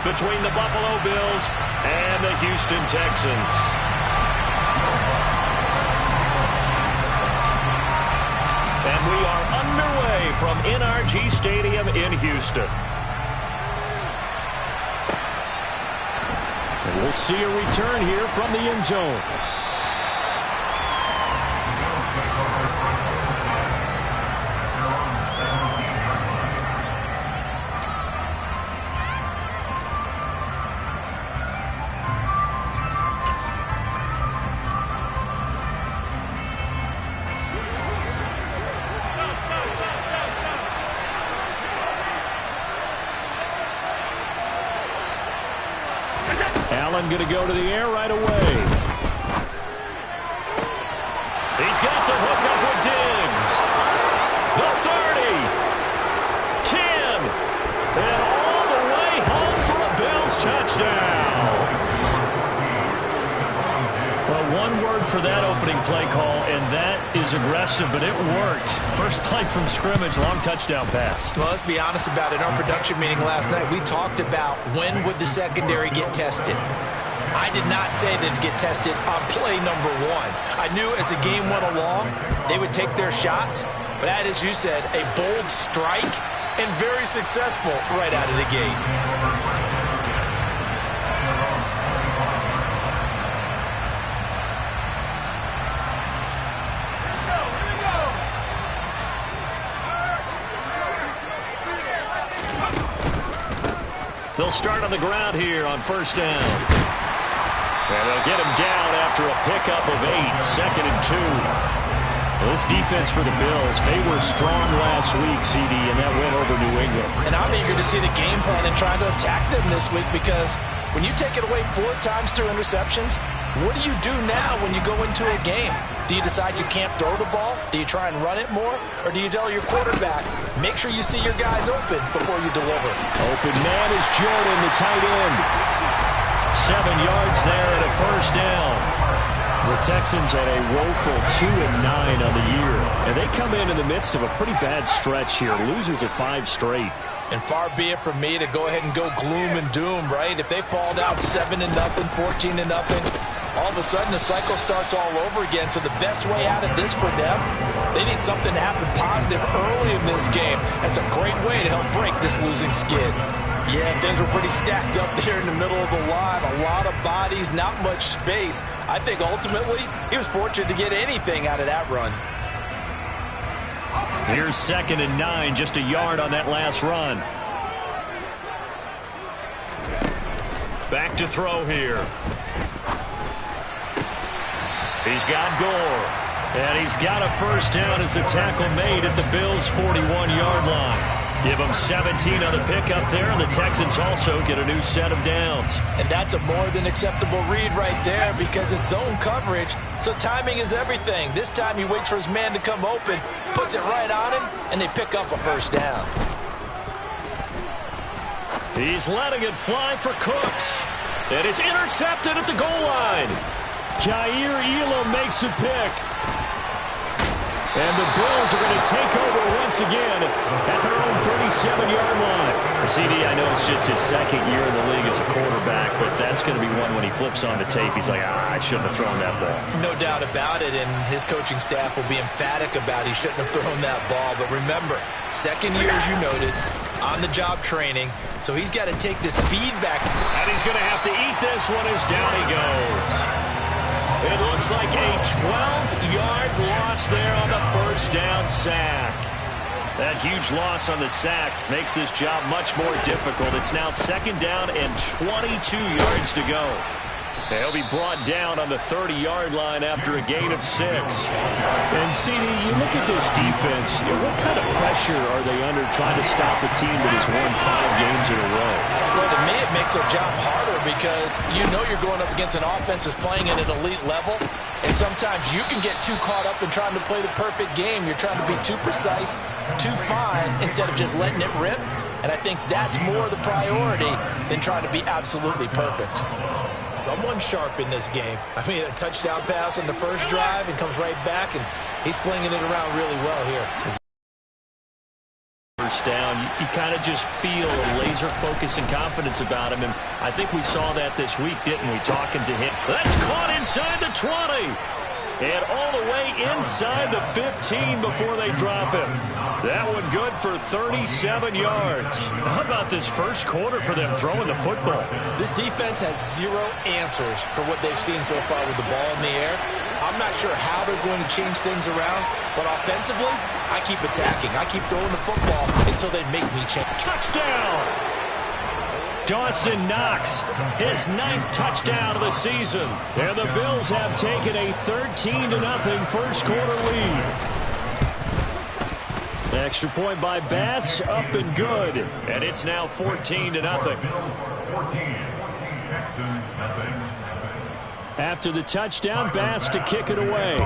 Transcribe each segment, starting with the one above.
between the Buffalo Bills and the Houston Texans. And we are underway from NRG Stadium in Houston. And we'll see a return here from the end zone. Allen going to go to the air right away. He's got the hook up with Diggs. The 30. 10. And all the way home for a Bills touchdown. Well, one word for that opening play call, and that is aggressive, but it worked. First play from scrimmage, long touchdown pass. Well, let's be honest about it. In our production meeting last night, we talked about when would the secondary get tested. I did not say they'd get tested on play number 1. I knew as the game went along, they would take their shots. But that, as you said, a bold strike and very successful right out of the gate. They'll start on the ground here on first down. And they'll get him down after a pickup of 8, 2nd and 2. Well, this defense for the Bills, they were strong last week, CD, and that went over New England. And I'm eager to see the game plan and trying to attack them this week, because when you take it away 4 times through interceptions, what do you do now when you go into a game? Do you decide you can't throw the ball? Do you try and run it more? Or do you tell your quarterback, make sure you see your guys open before you deliver? Open man is Jordan, the tight end. 7 yards there and a first down. The Texans at a woeful 2-9 on the year. And they come in the midst of a pretty bad stretch here. Losers of 5 straight. And far be it from me to go ahead and go gloom and doom, right? If they fall down 7-0, 14-0, all of a sudden the cycle starts all over again. So the best way out of this for them, they need something to happen positive early in this game. That's a great way to help break this losing skid. Yeah, things were pretty stacked up there in the middle of the line. A lot of bodies, not much space. I think ultimately he was fortunate to get anything out of that run. Here's 2nd and 9, just a yard on that last run. Back to throw here. He's got Gore. And he's got a first down as the tackle made at the Bills' 41-yard line. Give them 17 on the pickup there, and the Texans also get a new set of downs. And that's a more than acceptable read right there, because it's zone coverage, so timing is everything. This time he waits for his man to come open, puts it right on him, and they pick up a first down. He's letting it fly for Cooks. And it's intercepted at the goal line. Jair Elam makes a pick. And the Bills are going to take over once again at their own 37-yard line. CD, I know it's just his 2nd year in the league as a quarterback, but that's going to be one when he flips on the tape. He's like, I shouldn't have thrown that ball. No doubt about it, and his coaching staff will be emphatic about he shouldn't have thrown that ball. But remember, 2nd year, as you noted, on-the-job training, so he's got to take this feedback. And he's going to have to eat this one as down he goes. It looks like a 12-yard loss there on the first down sack. That huge loss on the sack makes this job much more difficult. It's now 2nd down and 22 yards to go. He'll be brought down on the 30-yard line after a gain of 6. And, CD, you look at this defense, what kind of pressure are they under trying to stop a team that has won 5 games in a row? Well, to me, it makes their job harder, because you know you're going up against an offense that's playing at an elite level, and sometimes you can get too caught up in trying to play the perfect game. You're trying to be too precise, too fine, instead of just letting it rip. And I think that's more the priority than trying to be absolutely perfect. Someone sharp in this game. I mean, a touchdown pass on the first drive and comes right back, and he's flinging it around really well here. first down, you kind of just feel a laser focus and confidence about him. And I think we saw that this week, didn't we, talking to him. That's caught inside the 20. And all the way inside the 15 before they drop him. That one good for 37 yards. How about this first quarter for them throwing the football? This defense has zero answers for what they've seen so far with the ball in the air. I'm not sure how they're going to change things around, but offensively, I keep attacking. I keep throwing the football until they make me change. Touchdown! Dawson Knox, his 9th touchdown of the season. And the Bills have taken a 13-0 first quarter lead. Extra point by Bass, up and good. And it's now 14-0. After the touchdown, Bass to kick it away.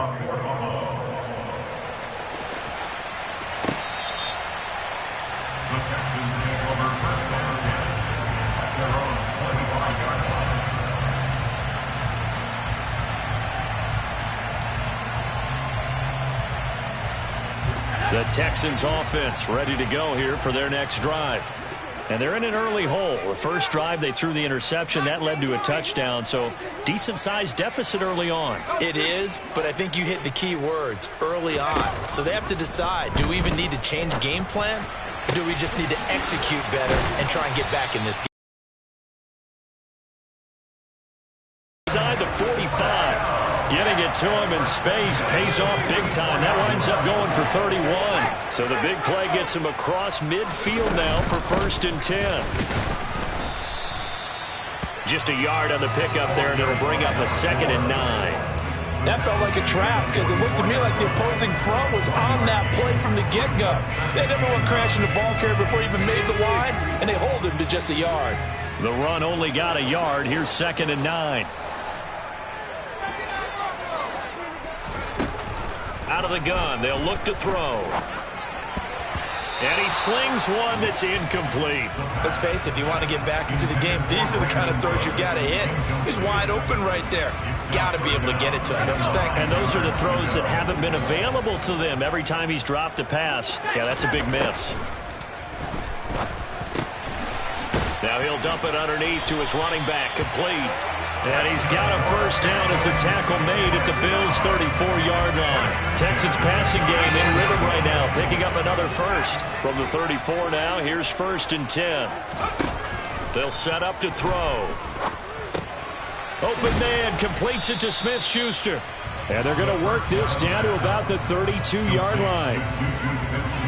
The Texans offense ready to go here for their next drive. And they're in an early hole. The first drive, they threw the interception. That led to a touchdown, so decent-sized deficit early on. It is, but I think you hit the key words, early on. So they have to decide, do we even need to change game plan? Or do we just need to execute better and try and get back in this game? Inside the 45. Getting it to him in space pays off big time. That winds up going for 31. So the big play gets him across midfield now for 1st and 10. Just a yard on the pickup there, and it'll bring up a 2nd and 9. That felt like a trap because it looked to me like the opposing front was on that play from the get-go. They never went crashing the ball carrier before he even made the line, and they hold him to just a yard. The run only got a yard. Here's 2nd and 9. Out of the gun, they'll look to throw. And he slings one that's incomplete. Let's face it, if you want to get back into the game, these are the kind of throws you got to hit. He's wide open right there. Got to be able to get it to him, don't you think? And those are the throws that haven't been available to them every time he's dropped a pass. Yeah, that's a big miss. Now he'll dump it underneath to his running back, complete. And he's got a first down as a tackle made at the Bills' 34-yard line. Texans passing game in rhythm right now, picking up another first. From the 34 now, here's 1st and 10. They'll set up to throw. Open man, completes it to Smith-Schuster. And they're going to work this down to about the 32-yard line.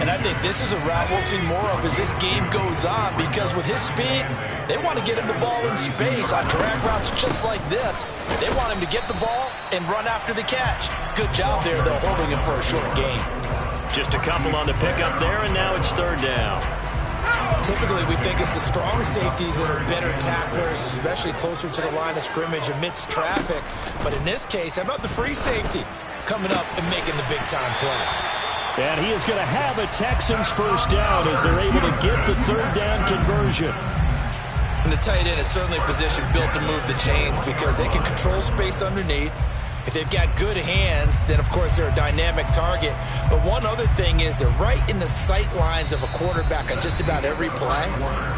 And I think this is a route we'll see more of as this game goes on, because with his speed, they want to get him the ball in space on drag routes just like this. They want him to get the ball and run after the catch. Good job there, though, holding him for a short gain. Just a couple on the pickup there, and now it's 3rd down. Typically, we think it's the strong safeties that are better tacklers, especially closer to the line of scrimmage amidst traffic. But in this case, how about the free safety coming up and making the big-time play? And he is going to have a Texans first down as they're able to get the 3rd down conversion. And the tight end is certainly a position built to move the chains because they can control space underneath. If they've got good hands, then, of course, they're a dynamic target. But one other thing is they're right in the sight lines of a quarterback on just about every play.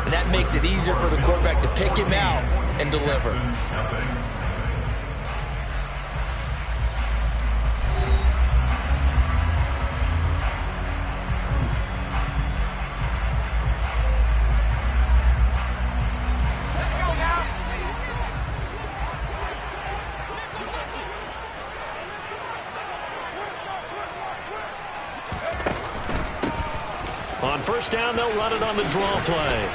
And that makes it easier for the quarterback to pick him out and deliver. On first down, they'll run it on the draw play.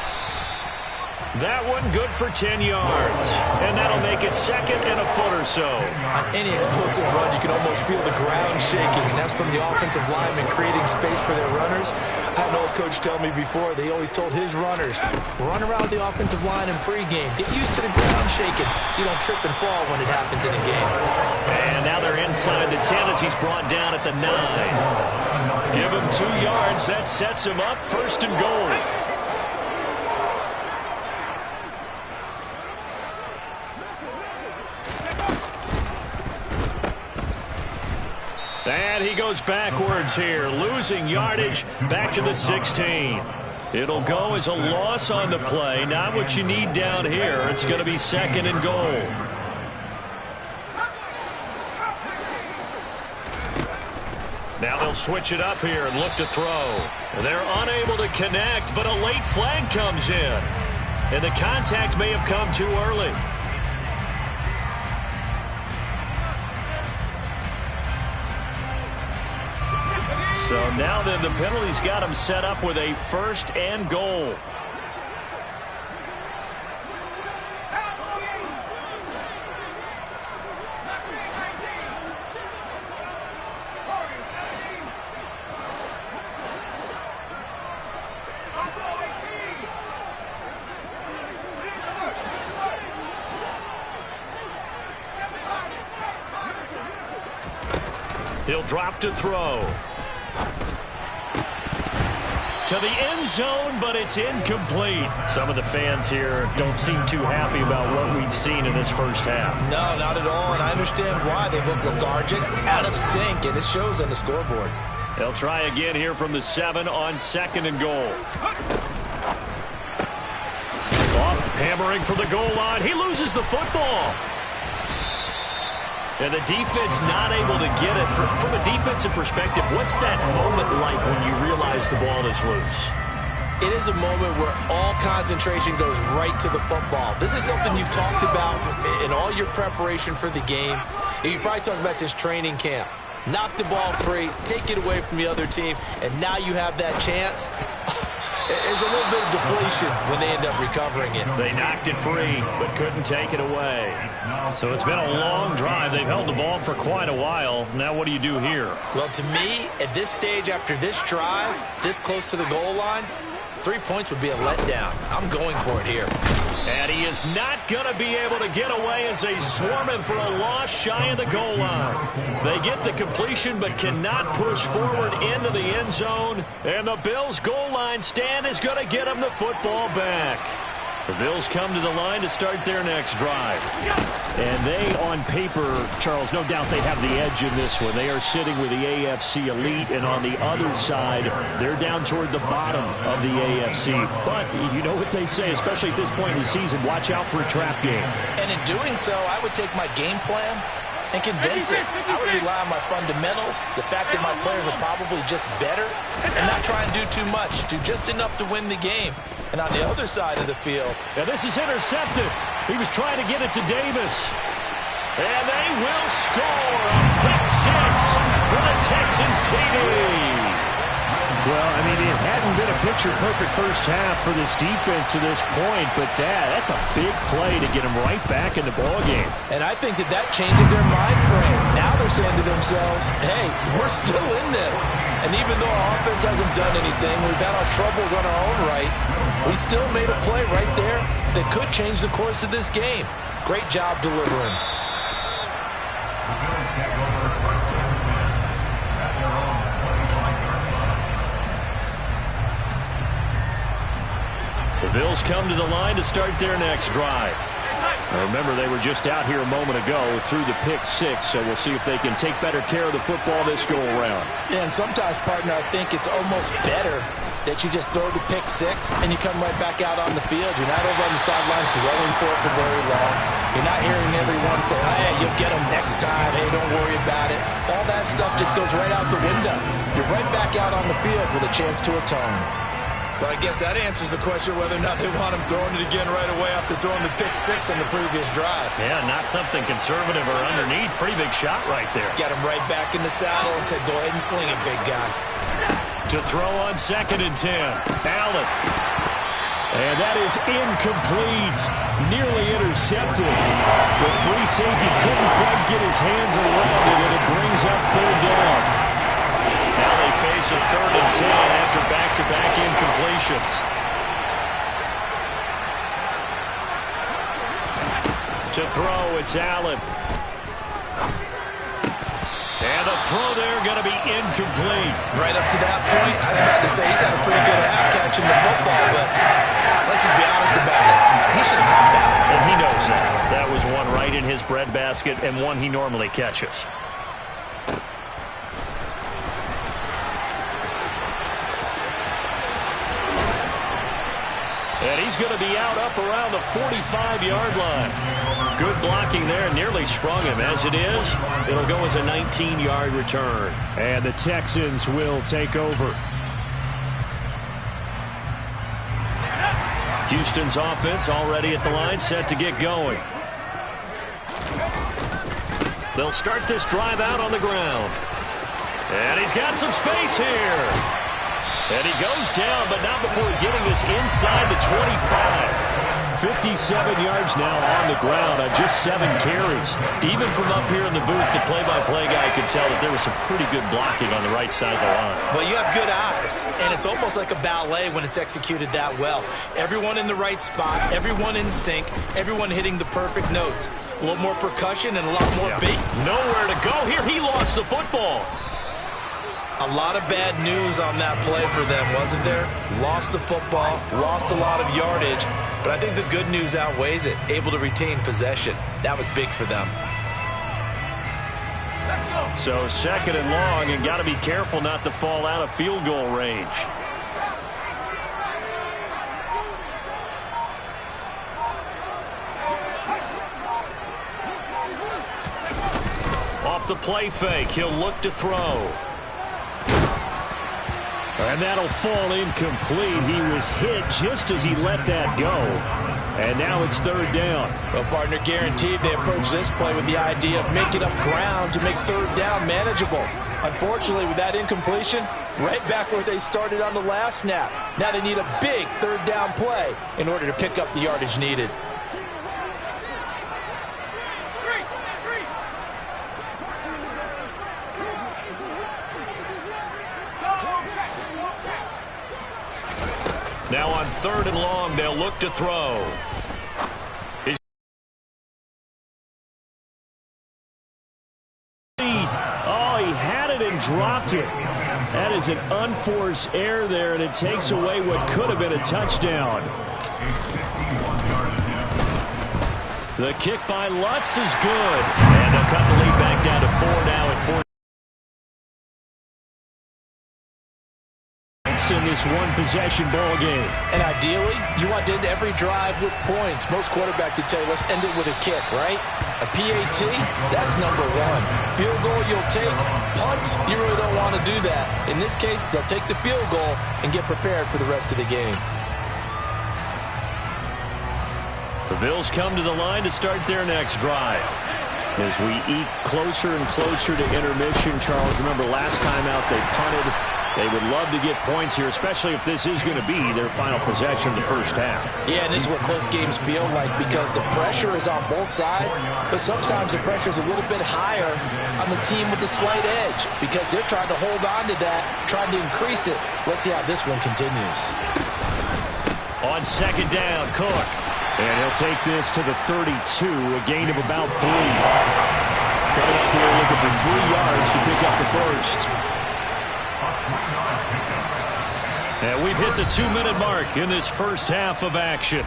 That one good for 10 yards. And that'll make it 2nd and a foot or so. On any explosive run, you can almost feel the ground shaking, and that's from the offensive linemen creating space for their runners. I had an old coach tell me before, they always told his runners, run around the offensive line in pregame. Get used to the ground shaking so you don't trip and fall when it happens in a game. And now they're inside the 10 as he's brought down at the 9. Give him 2 yards. That sets him up 1st and goal. And he goes backwards here, losing yardage back to the 16. It'll go as a loss on the play. Not what you need down here. It's going to be 2nd and goal. Now they'll switch it up here and look to throw. They're unable to connect, but a late flag comes in. And the contact may have come too early. So now then the penalty's got him set up with a 1st and goal. He'll drop to throw. To the end zone, but it's incomplete. Some of the fans here don't seem too happy about what we've seen in this first half. No, not at all, and I understand why. They look lethargic, out of sync, and it shows on the scoreboard. They'll try again here from the 7 on 2nd and goal. Off, hammering for the goal line. He loses the football. And the defense not able to get it. From a defensive perspective, what's that moment like when you realize the ball is loose? It is a moment where all concentration goes right to the football. This is something you've talked about in all your preparation for the game. And you probably talked about since training camp. Knock the ball free, take it away from the other team, and now you have that chance. There's a little bit of deflation when they end up recovering it. They knocked it free, but couldn't take it away. So it's been a long drive. They've held the ball for quite a while. Now what do you do here? Well, to me, at this stage, after this drive, this close to the goal line, 3 points would be a letdown. I'm going for it here. And he is not going to be able to get away as they swarm him for a loss shy of the goal line. They get the completion but cannot push forward into the end zone. And the Bills' goal line stand is going to get them the football back. The Bills come to the line to start their next drive. And they, on paper, Charles, no doubt they have the edge in this one. They are sitting with the AFC elite, and on the other side, they're down toward the bottom of the AFC. But you know what they say, especially at this point in the season, watch out for a trap game. And in doing so, I would take my game plan and condense it. I would rely on my fundamentals, the fact that my players are probably just better, and not try and do too much, do just enough to win the game. And on the other side of the field. And this is intercepted. He was trying to get it to Davis. And they will score a pick 6 for the Texans TD. Well, I mean, it hadn't been a picture-perfect first half for this defense to this point, but that's a big play to get them right back in the ballgame. And I think that changes their mind frame. Now they're saying to themselves, hey, we're still in this. And even though our offense hasn't done anything, we've had our troubles on our own right, we still made a play right there that could change the course of this game. Great job delivering. The Bills come to the line to start their next drive. Now remember, they were just out here a moment ago through the pick 6, so we'll see if they can take better care of the football this go-around. Yeah, and sometimes, partner, I think it's almost better that you just throw the pick 6 and you come right back out on the field. You're not over on the sidelines dwelling for it for very long. You're not hearing everyone say, hey, you'll get them next time. Hey, don't worry about it. All that stuff just goes right out the window. You're right back out on the field with a chance to atone. But I guess that answers the question whether or not they want him throwing it again right away after throwing the pick 6 on the previous drive. Yeah, not something conservative or underneath. Pretty big shot right there. Got him right back in the saddle and said, go ahead and sling it, big guy. To throw on 2nd and 10. Allen. And that is incomplete. Nearly intercepted. The free safety couldn't quite get his hands around it, and it brings up 3rd down. Now they face a 3rd and 10 after back-to-back incompletions. To throw, it's Allen. And the throw there going to be incomplete. Right up to that point, I was about to say he's had a pretty good half catching the football, but let's just be honest about it. He should have caught that. And he knows that. That was one right in his breadbasket and one he normally catches. And he's going to be out up around the 45-yard line. Good blocking there. Nearly sprung him. As it is, it'll go as a 19-yard return. And the Texans will take over. Houston's offense already at the line, set to get going. They'll start this drive out on the ground. And he's got some space here. And he goes down, but not before getting this inside the 25. 57 yards now on the ground on just 7 carries. Even from up here in the booth, the play-by-play guy could tell that there was some pretty good blocking on the right side of the line. Well, you have good eyes, and it's almost like a ballet when it's executed that well. Everyone in the right spot, everyone in sync, everyone hitting the perfect notes. A little more percussion and a lot more beat. Nowhere to go here. He lost the football. A lot of bad news on that play for them, wasn't there? Lost the football, lost a lot of yardage, but I think the good news outweighs it. Able to retain possession. That was big for them. So 2nd and long, and got to be careful not to fall out of field goal range. Off the play fake, he'll look to throw. And that'll fall incomplete. He was hit just as he let that go. And now it's 3rd down. Well, partner, guaranteed they approach this play with the idea of making up ground to make 3rd down manageable. Unfortunately, with that incompletion, right back where they started on the last snap. Now they need a big 3rd down play in order to pick up the yardage needed. Now on 3rd and long, they'll look to throw. Oh, he had it and dropped it. That is an unforced error there, and it takes away what could have been a touchdown. The kick by Lutz is good. And they'll cut the lead back down to 4 now at 4. In this one-possession ball game. And ideally, you want to end every drive with points. Most quarterbacks would tell you, let's end it with a kick, right? A PAT, that's number 1. Field goal, you'll take. Punts, you really don't want to do that. In this case, they'll take the field goal and get prepared for the rest of the game. The Bills come to the line to start their next drive. As we eke closer and closer to intermission, Charles, remember last time out they punted. They would love to get points here, especially if this is going to be their final possession of the first half. Yeah, and this is what close games feel like because the pressure is on both sides, but sometimes the pressure is a little bit higher on the team with the slight edge because they're trying to hold on to that, trying to increase it. Let's see how this one continues. On 2nd down, Cook. And he'll take this to the 32, a gain of about 3. Coming up here looking for 3 yards to pick up the first. And we've hit the 2-minute mark in this first half of action.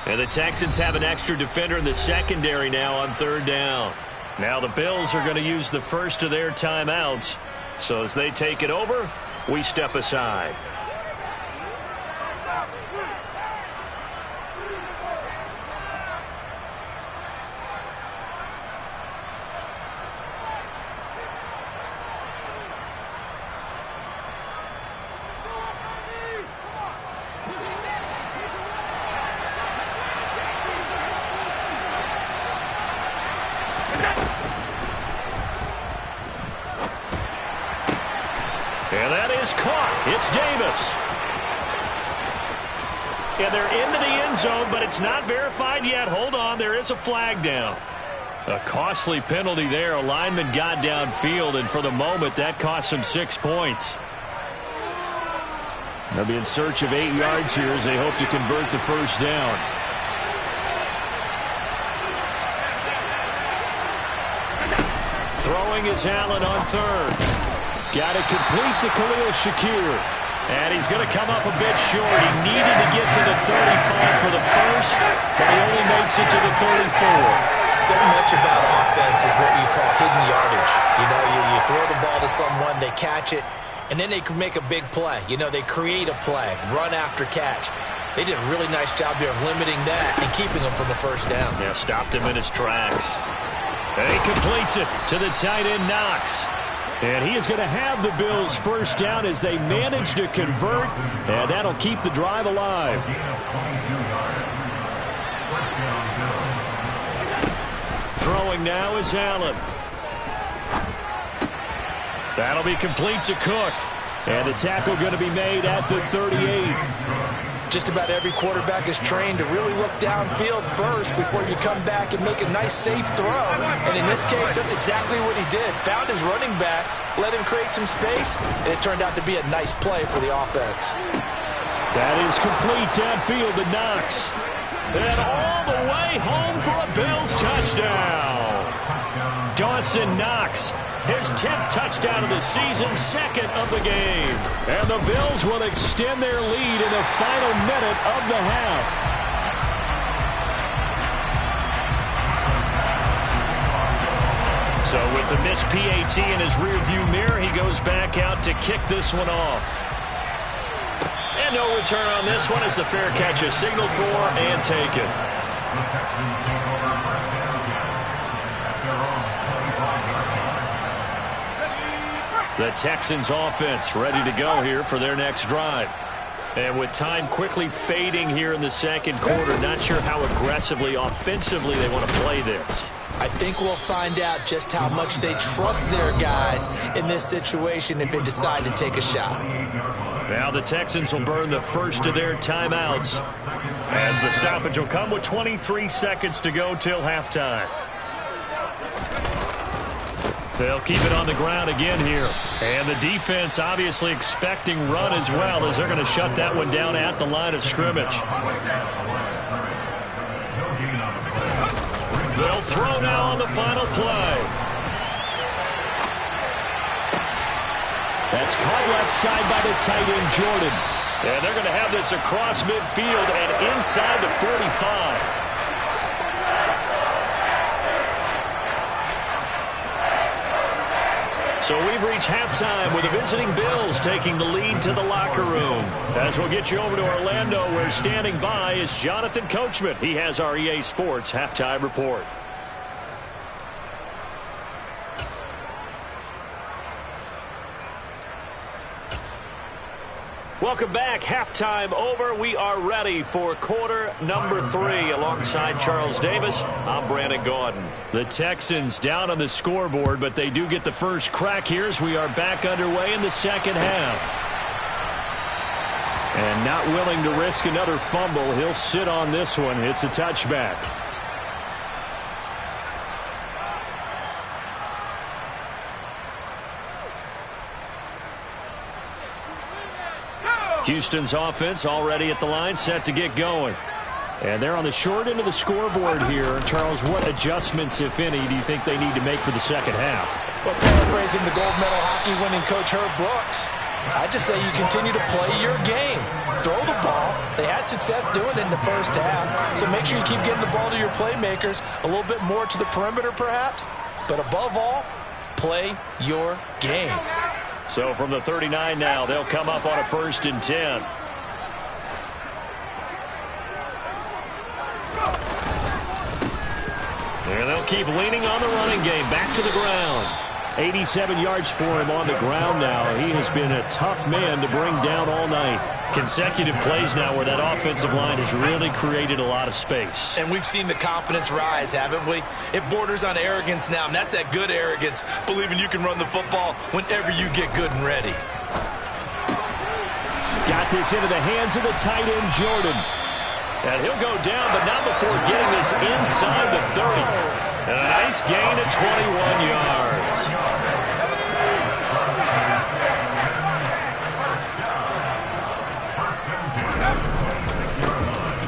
And the Texans have an extra defender in the secondary now on 3rd down. Now the Bills are going to use the first of their timeouts. So as they take it over, we step aside. And that is caught. It's Davis. And they're into the end zone, but it's not verified yet. Hold on, there is a flag down. A costly penalty there. A lineman got downfield, and for the moment, that cost him 6 points. They'll be in search of 8 yards here as they hope to convert the first down. Throwing is Allen on third. Got it complete to Khalil Shakir. And he's going to come up a bit short. He needed to get to the 35 for the first, but he only makes it to the 34. So much about offense is what you call hidden yardage. You know, you throw the ball to someone, they catch it, and then they can make a big play. You know, they create a play, run after catch. They did a really nice job there of limiting that and keeping him from the first down. Yeah, stopped him in his tracks. And he completes it to the tight end, Knox. And he is going to have the Bills first down as they manage to convert, and that'll keep the drive alive. Throwing now is Allen. That'll be complete to Cook. And the tackle going to be made at the 38. Just about every quarterback is trained to really look downfield first before you come back and make a nice, safe throw. And in this case, that's exactly what he did. Found his running back, let him create some space, and it turned out to be a nice play for the offense. That is complete downfield to Knox. And all the way home for a Bills touchdown. Dawson Knox, his 10th touchdown of the season, second of the game. And the Bills will extend their lead in the final minute of the half. So with the missed PAT in his rearview mirror, he goes back out to kick this one off. And no return on this one as the fair catch is signaled for and taken. The Texans offense ready to go here for their next drive. And with time quickly fading here in the second quarter, not sure how aggressively, offensively they want to play this. I think we'll find out just how much they trust their guys in this situation if they decide to take a shot. Now the Texans will burn the first of their timeouts as the stoppage will come with 23 seconds to go till halftime. They'll keep it on the ground again here. And the defense obviously expecting run as well as they're going to shut that one down at the line of scrimmage. They'll throw now on the final play. That's caught left side by the tight end, Jordan. And they're going to have this across midfield and inside the 45. So we've reached halftime with the visiting Bills taking the lead to the locker room. As we'll get you over to Orlando, where standing by is Jonathan Coachman. He has our EA Sports halftime report. Welcome back. Halftime over. We are ready for quarter number 3. Alongside Charles Davis, I'm Brandon Gaudin. The Texans down on the scoreboard, but they do get the first crack here as we are back underway in the second half. And not willing to risk another fumble. He'll sit on this one. It's a touchback. Houston's offense already at the line, set to get going. And they're on the short end of the scoreboard here. Charles, what adjustments, if any, do you think they need to make for the second half? Well, paraphrasing the gold medal hockey winning coach Herb Brooks, I just say you continue to play your game. Throw the ball. They had success doing it in the first half. So make sure you keep getting the ball to your playmakers, a little bit more to the perimeter perhaps. But above all, play your game. So from the 39 now, they'll come up on a 1st and 10. And they'll keep leaning on the running game. Back to the ground. 87 yards for him on the ground now. He has been a tough man to bring down all night. Consecutive plays now where that offensive line has really created a lot of space. And we've seen the confidence rise, haven't we? It borders on arrogance now, and that's that good arrogance, believing you can run the football whenever you get good and ready. Got this into the hands of the tight end, Jordan. And he'll go down, but not before getting this inside the 30. And a nice gain of 21 yards.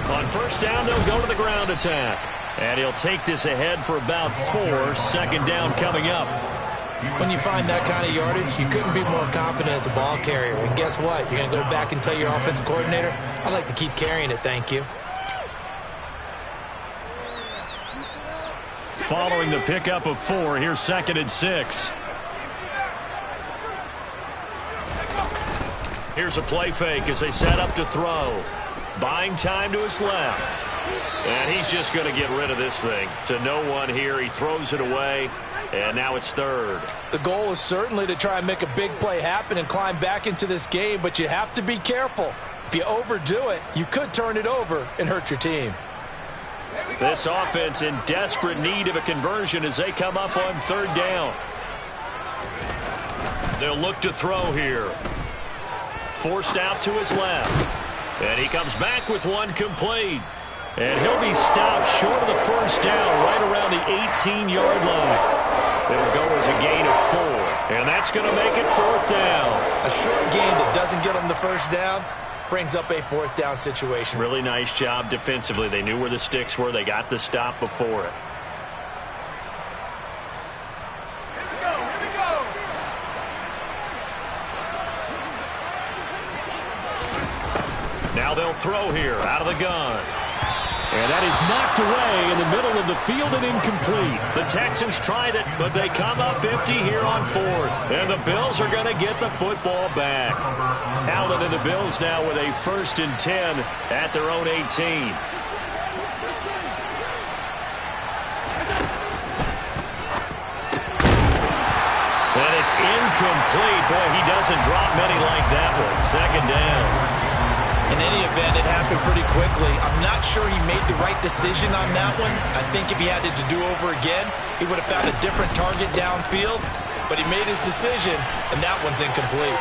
On first down, they'll go to the ground attack. And he'll take this ahead for about 4. Second down coming up. When you find that kind of yardage, you couldn't be more confident as a ball carrier. And guess what? You're going to go back and tell your offensive coordinator, I'd like to keep carrying it, thank you. Following the pickup of 4, here's 2nd and 6. Here's a play fake as they set up to throw. Buying time to his left. And he's just going to get rid of this thing. To no one here. He throws it away. And now it's 3rd. The goal is certainly to try and make a big play happen and climb back into this game, but you have to be careful. If you overdo it, you could turn it over and hurt your team. This offense in desperate need of a conversion as they come up on 3rd down. They'll look to throw here. Forced out to his left. And he comes back with one complete. And he'll be stopped short of the first down right around the 18-yard line. It'll go as a gain of 4. And that's going to make it 4th down. A short gain that doesn't get them the first down brings up a 4th down situation. Really nice job defensively. They knew where the sticks were. They got the stop before it. Here we go. Now they'll throw here out of the gun. And that is knocked away in the middle of the field and incomplete. The Texans tried it, but they come up empty here on 4th. And the Bills are going to get the football back. Allen and the Bills now with a 1st and 10 at their own 18. And it's incomplete. Boy, he doesn't drop many like that one. 2nd down. In any event, it happened pretty quickly. I'm not sure he made the right decision on that one. I think if he had it to do over again, he would have found a different target downfield. But he made his decision, and that one's incomplete.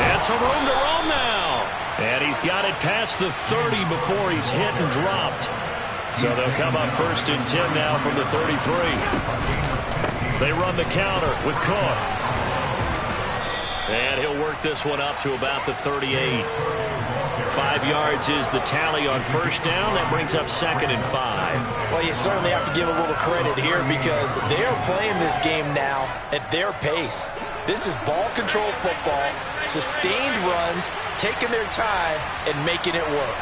And some room to roam now. And he's got it past the 30 before he's hit and dropped. So they'll come up 1st and 10 now from the 33. They run the counter with Cook. And he'll work this one up to about the 38. 5 yards is the tally on first down. That brings up 2nd and 5. Well, you certainly have to give a little credit here because they are playing this game now at their pace. This is ball control football, sustained runs, taking their time and making it work.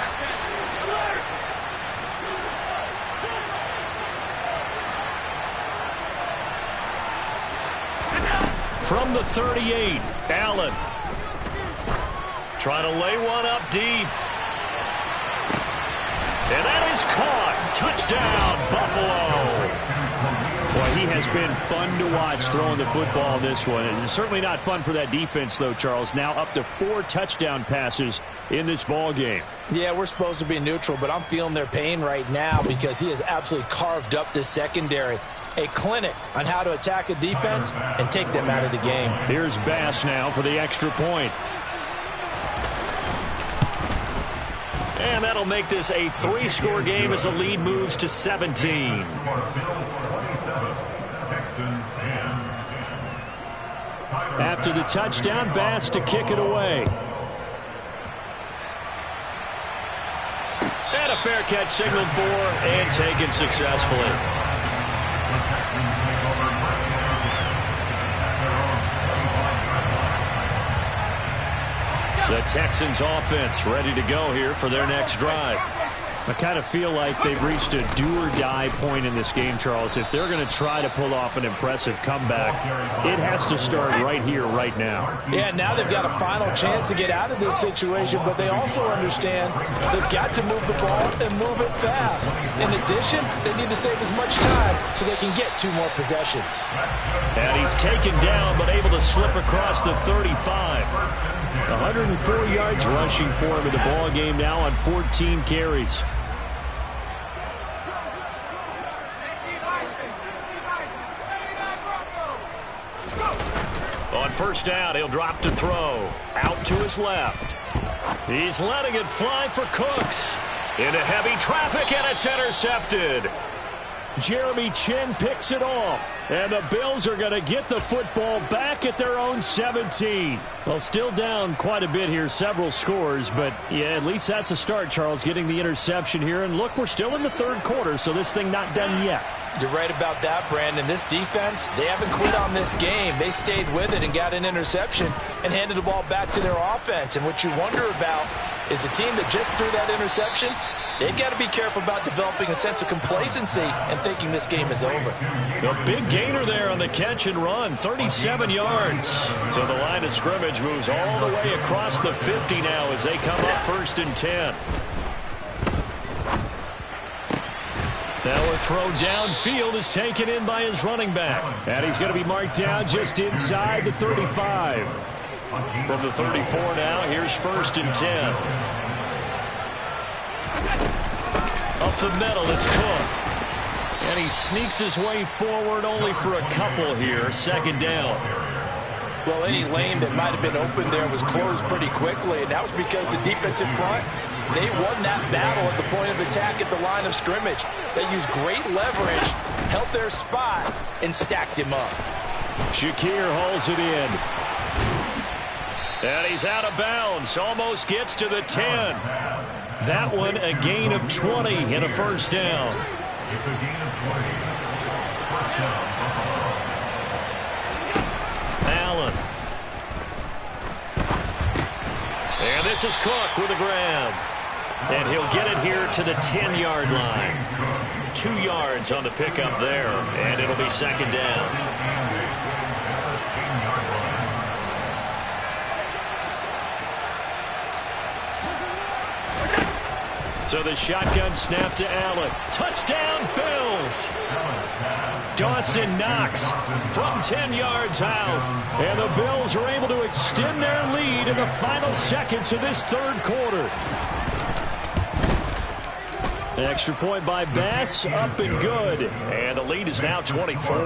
From the 38, Allen. Trying to lay one up deep. And that is caught. Touchdown, Buffalo. Boy, he has been fun to watch throwing the football in this one. It's certainly not fun for that defense, though, Charles. Now up to 4 touchdown passes in this ball game. Yeah, we're supposed to be neutral, but I'm feeling their pain right now because he has absolutely carved up this secondary. A clinic on how to attack a defense and take them out of the game. Here's Bass now for the extra point. And that'll make this a 3-score game as the lead moves to 17. After the touchdown, Bass to kick it away. And a fair catch signaled for and taken successfully. The Texans offense ready to go here for their next drive. I kind of feel like they've reached a do-or-die point in this game, Charles. If they're going to try to pull off an impressive comeback, it has to start right here, right now. Yeah, now they've got a final chance to get out of this situation, but they also understand they've got to move the ball and move it fast. In addition, they need to save as much time so they can get 2 more possessions. And he's taken down, but able to slip across the 35. 104 yards rushing for him in the ball game now on 14 carries. On first down, he'll drop to throw. Out to his left. He's letting it fly for Cooks. Into heavy traffic, and it's intercepted. Jeremy Chin picks it off. And the Bills are going to get the football back at their own 17. Well, still down quite a bit here, several scores. But, yeah, at least that's a start, Charles, getting the interception here. And, look, we're still in the third quarter, so this thing not done yet. You're right about that, Brandon. This defense, they haven't quit on this game. They stayed with it and got an interception and handed the ball back to their offense. And what you wonder about is a team that just threw that interception, they've got to be careful about developing a sense of complacency and thinking this game is over. A big gainer there on the catch and run, 37 yards. So the line of scrimmage moves all the way across the 50 now as they come up 1st and 10. Now a throw downfield is taken in by his running back. And he's going to be marked down just inside the 35. From the 34 now, here's 1st and 10. Up the middle, it's Cook. And he sneaks his way forward only for a couple here. 2nd down. Well, any lane that might have been open there was closed pretty quickly, and that was because the defensive front, they won that battle at the point of attack at the line of scrimmage. They used great leverage, held their spot, and stacked him up. Shakir hauls it in. And he's out of bounds. Almost gets to the 10. That one a gain of 20 and a 1st down. Allen. And this is Cook with a grab. And he'll get it here to the 10-yard line. 2 yards on the pickup there. And it'll be 2nd down. So the shotgun snap to Allen. Touchdown, Bills. Dawson Knox from 10 yards out. And the Bills are able to extend their lead in the final seconds of this 3rd quarter. An extra point by Bass, up and good. And the lead is now 24.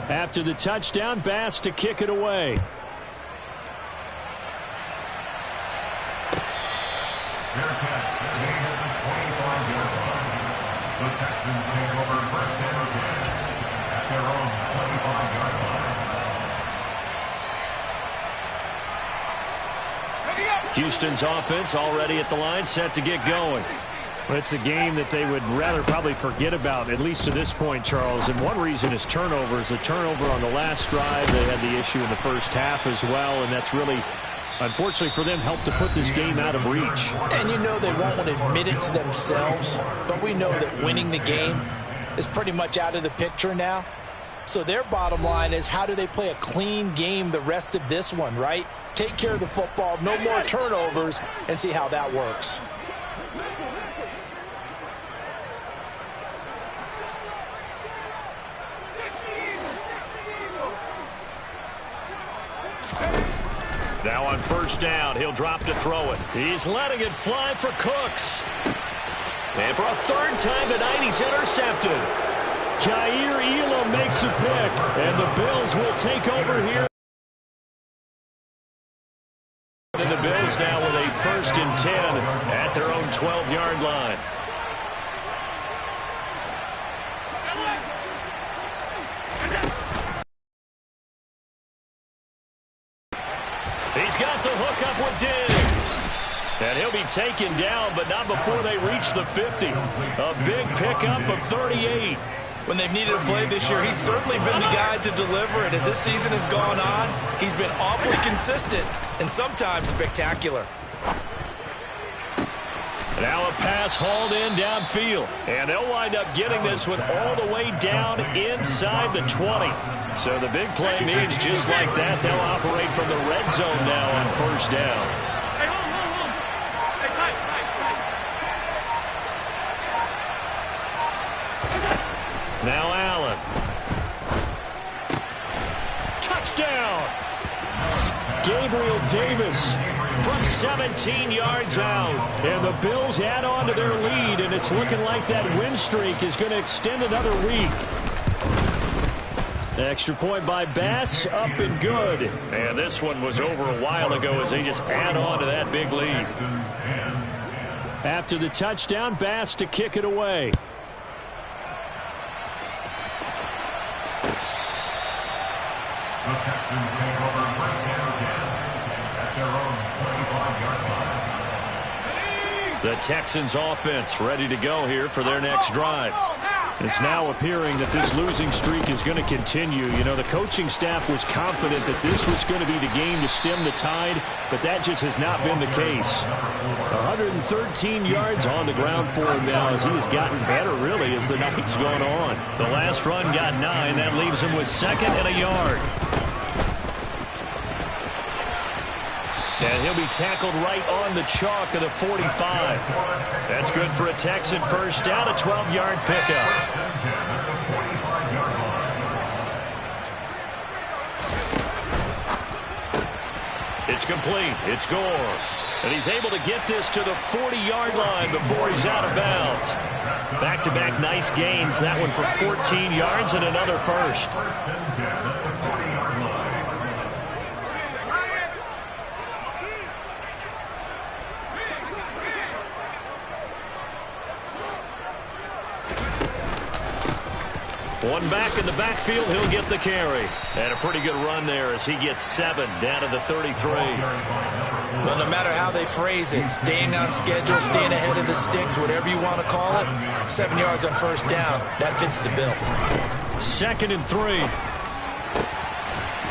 After the touchdown, Bass to kick it away. The Texans take over 1st and 10 at their own 25-yard line. Houston's offense already at the line, set to get going. It's a game that they would rather probably forget about, at least to this point, Charles. And one reason is turnovers. The turnover on the last drive, they had the issue in the first half as well, and that's really, unfortunately for them, helped to put this game out of reach. And you know they won't want to admit it to themselves, but we know that winning the game is pretty much out of the picture now. So their bottom line is, how do they play a clean game the rest of this one, right? Take care of the football, no more turnovers, and see how that works. Now on 1st down, he'll drop to throw it. He's letting it fly for Cooks. And for a 3rd time tonight, he's intercepted. Jair Elam makes a pick, and the Bills will take over here. And the Bills now with a 1st and 10 at their own 12-yard line. He's got the hook up with Diggs. And he'll be taken down, but not before they reach the 50. A big pickup of 38. When they've needed a play this year, he's certainly been the guy to deliver it. As this season has gone on, he's been awfully consistent and sometimes spectacular. Now a pass hauled in downfield. And they'll wind up getting this one all the way down inside the 20. So the big play means just like that, they'll operate from the red zone now on 1st down. Hey, hold. Hey, tight. Now Allen. Touchdown! Gabriel Davis from 17 yards out. And the Bills add on to their lead, and it's looking like that win streak is going to extend another week. Extra point by Bass, up and good. And this one was over a while ago as they just add on to that big lead. After the touchdown, Bass to kick it away. The Texans take over first down again at their own 25-yard line. The Texans offense ready to go here for their next drive. It's now appearing that this losing streak is going to continue. You know, the coaching staff was confident that this was going to be the game to stem the tide, but that just has not been the case. 113 yards on the ground for him now as he has gotten better, really, as the night's gone on. The last run got 9. That leaves him with 2nd and a yard. And he'll be tackled right on the chalk of the 45. That's good for a Texan first down, a 12-yard pickup. It's complete. It's Gore. And he's able to get this to the 40-yard line before he's out of bounds. Back-to-back nice gains. That one for 14 yards and another first. One back in the backfield, he'll get the carry. And a pretty good run there as he gets 7 down to the 33. Well, no matter how they phrase it, staying on schedule, staying ahead of the sticks, whatever you want to call it, 7 yards on first down, that fits the bill. 2nd and 3.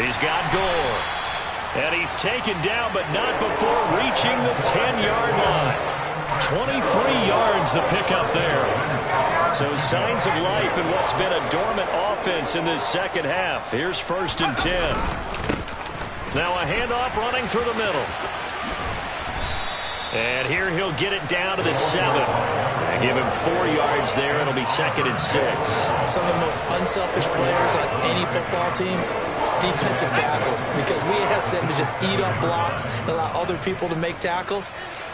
He's got Gore. And he's taken down, but not before reaching the 10-yard line. 23 yards the pickup there. So signs of life in what's been a dormant offense in this second half. Here's 1st and 10. Now a handoff running through the middle. And here he'll get it down to the 7. And give him 4 yards there. It'll be 2nd and 6. Some of the most unselfish players on any football team, defensive tackles, because we ask them to just eat up blocks and allow other people to make tackles.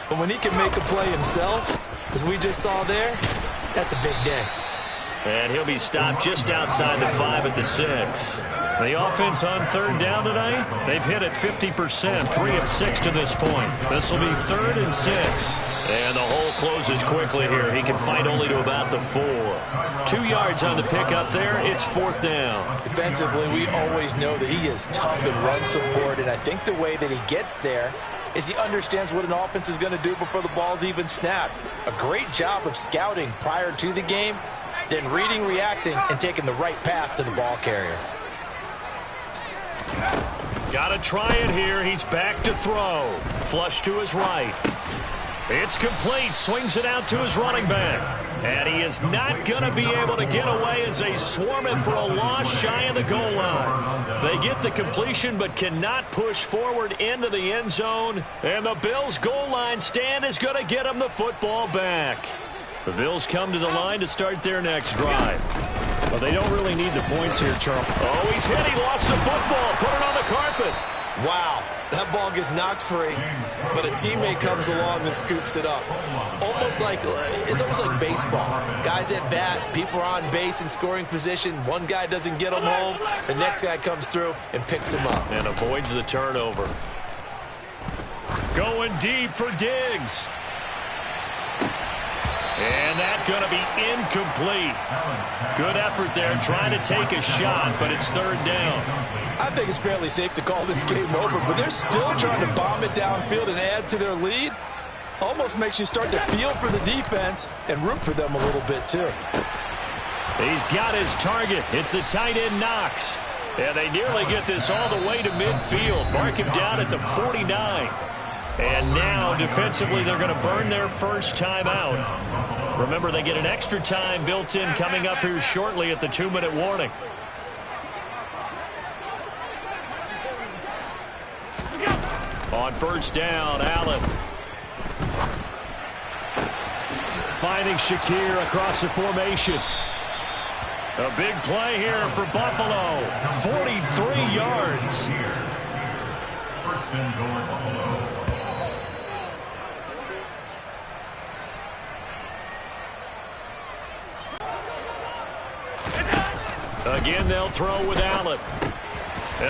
But when he can make a play himself, as we just saw there, that's a big day. And he'll be stopped just outside the 5 at the 6. The offense on 3rd down tonight, they've hit it 50%, 3 of 6 to this point. This will be 3rd and 6. And the hole closes quickly here. He can fight only to about the 4. 2 yards on the pickup there. It's 4th down. Defensively, we always know that he is tough in run support, and I think the way that he gets there is he understands what an offense is going to do before the ball's even snapped. A great job of scouting prior to the game, then reading, reacting, and taking the right path to the ball carrier. Got to try it here. He's back to throw. Flush to his right. It's complete. Swings it out to his running back. And he is not going to be able to get away as they swarm him for a loss shy of the goal line. They get the completion but cannot push forward into the end zone. And the Bills' goal line stand is going to get him the football back. The Bills come to the line to start their next drive. Well, they don't really need the points here, Charles. Oh, he's hit. He lost the football. Put it on the carpet. Wow, that ball gets knocked free, but a teammate comes along and scoops it up. It's almost like baseball. Guys at bat, people are on base in scoring position. One guy doesn't get him home. The next guy comes through and picks him up. And avoids the turnover. Going deep for Diggs. And that's going to be incomplete. Good effort there trying to take a shot, but it's 3rd down. I think it's fairly safe to call this game over, but they're still trying to bomb it downfield and add to their lead. Almost makes you start to feel for the defense and root for them a little bit, too. He's got his target. It's the tight end Knox. And they nearly get this all the way to midfield. Mark him down at the 49. And now, defensively, they're going to burn their first time out. Remember, they get an extra time built in coming up here shortly at the 2-minute warning. On 1st down, Allen. Finding Shakir across the formation. A big play here for Buffalo. 43 yards. 1st and goal, Buffalo. Again, they'll throw with Allen.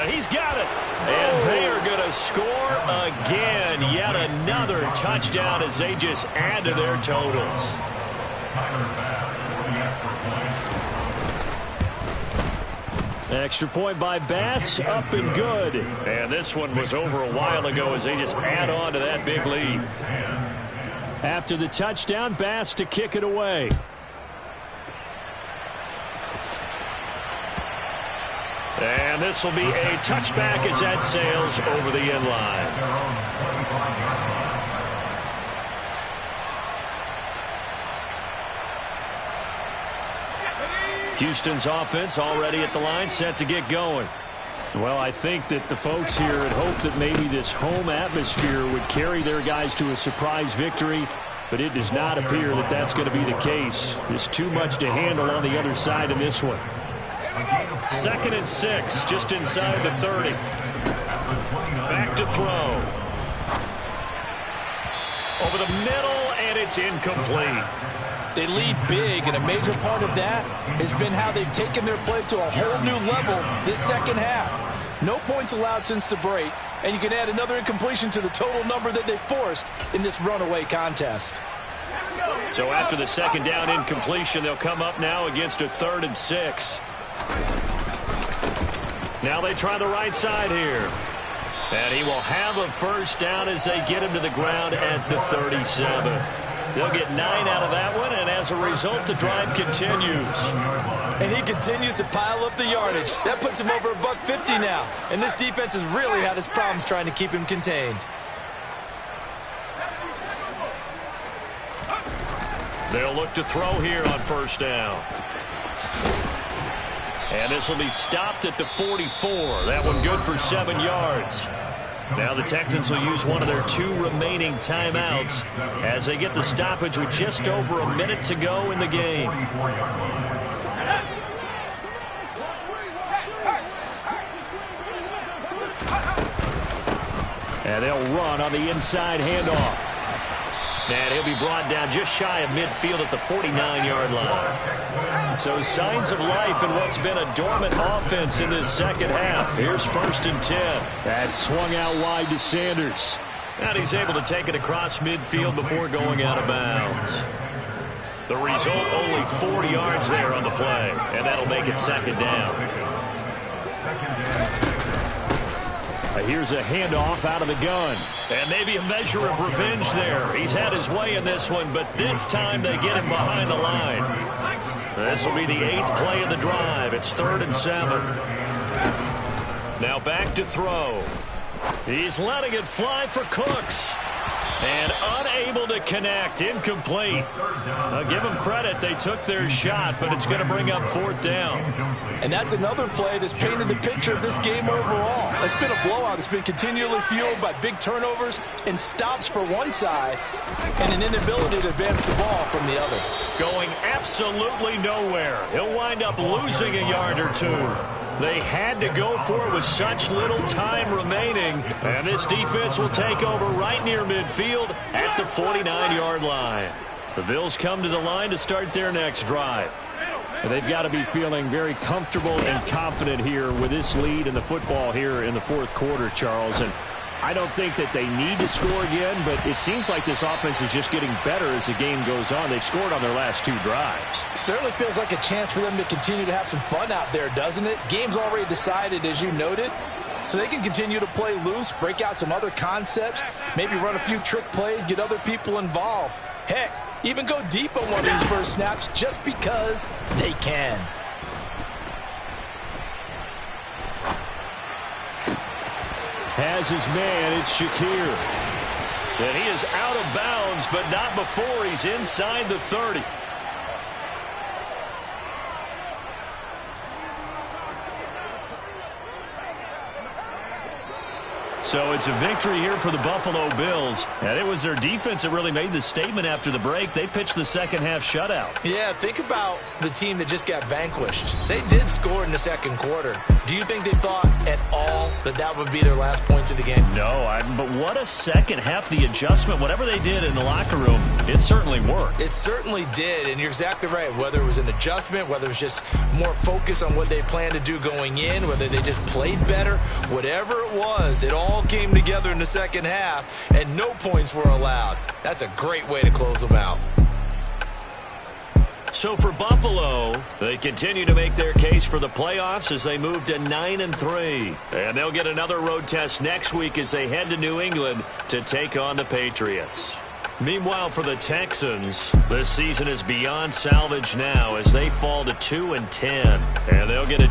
He's got it. And they are going to score again. Yet another touchdown as they just add to their totals. Extra point by Bass, up and good. And this one was over a while ago as they just add on to that big lead. After the touchdown, Bass to kick it away. And this will be a touchback as that sails over the end line. Houston's offense already at the line, set to get going. Well, I think that the folks here had hoped that maybe this home atmosphere would carry their guys to a surprise victory, but it does not appear that that's going to be the case. There's too much to handle on the other side in this one. 2nd and 6, just inside the 30. Back to throw. Over the middle, and it's incomplete. They lead big, and a major part of that has been how they've taken their play to a whole new level this second half. No points allowed since the break, and you can add another incompletion to the total number that they forced in this runaway contest. So after the second down incompletion, they'll come up now against a 3rd and 6. Now they try the right side here. And he will have a first down as they get him to the ground at the 37. They'll get 9 out of that one, and as a result, the drive continues. And he continues to pile up the yardage. That puts him over $150 now. And this defense has really had its problems trying to keep him contained. They'll look to throw here on first down. And this will be stopped at the 44. That one good for 7 yards. Now the Texans will use one of their 2 remaining timeouts as they get the stoppage with just over a minute to go in the game. And they'll run on the inside handoff. And he'll be brought down just shy of midfield at the 49-yard line. So signs of life in what's been a dormant offense in this second half. Here's 1st and 10. That's swung out wide to Sanders. And he's able to take it across midfield before going out of bounds. The result, only 4 yards there on the play. And that'll make it 2nd down. Here's a handoff out of the gun. And maybe a measure of revenge there. He's had his way in this one, but this time they get him behind the line. This will be the 8th play of the drive. It's 3rd and 7. Now back to throw. He's letting it fly for Cooks. And unable to connect. Incomplete. I'll give them credit. They took their shot, but it's going to bring up 4th down. And that's another play that's painted the picture of this game overall. It's been a blowout. It's been continually fueled by big turnovers and stops for one side and an inability to advance the ball from the other. Going absolutely nowhere. He'll wind up losing a yard or 2. They had to go for it with such little time remaining. And this defense will take over right near midfield at the 49-yard line. The Bills come to the line to start their next drive. They've got to be feeling very comfortable and confident here with this lead in the football here in the 4th quarter, Charles. And I don't think that they need to score again, but it seems like this offense is just getting better as the game goes on. They've scored on their last 2 drives. Certainly feels like a chance for them to continue to have some fun out there, doesn't it? Game's already decided, as you noted, so they can continue to play loose, break out some other concepts, maybe run a few trick plays, get other people involved. Heck, even go deep on one of these first snaps just because they can. Has his man, it's Shakir. And he is out of bounds, but not before he's inside the 30. So it's a victory here for the Buffalo Bills. And it was their defense that really made the statement after the break. They pitched the second-half shutout. Yeah, think about the team that just got vanquished. They did score in the second quarter. Do you think they thought at all that that would be their last points of the game? No, but what a second half. The adjustment, whatever they did in the locker room, it certainly worked. It certainly did, and you're exactly right. Whether it was an adjustment, whether it was just more focus on what they planned to do going in, whether they just played better, whatever it was, it all came together in the second half, and no points were allowed. That's a great way to close them out. So for Buffalo, they continue to make their case for the playoffs as they move to 9-3. And they'll get another road test next week as they head to New England to take on the Patriots. Meanwhile, for the Texans, this season is beyond salvage now as they fall to 2-10. And they'll get a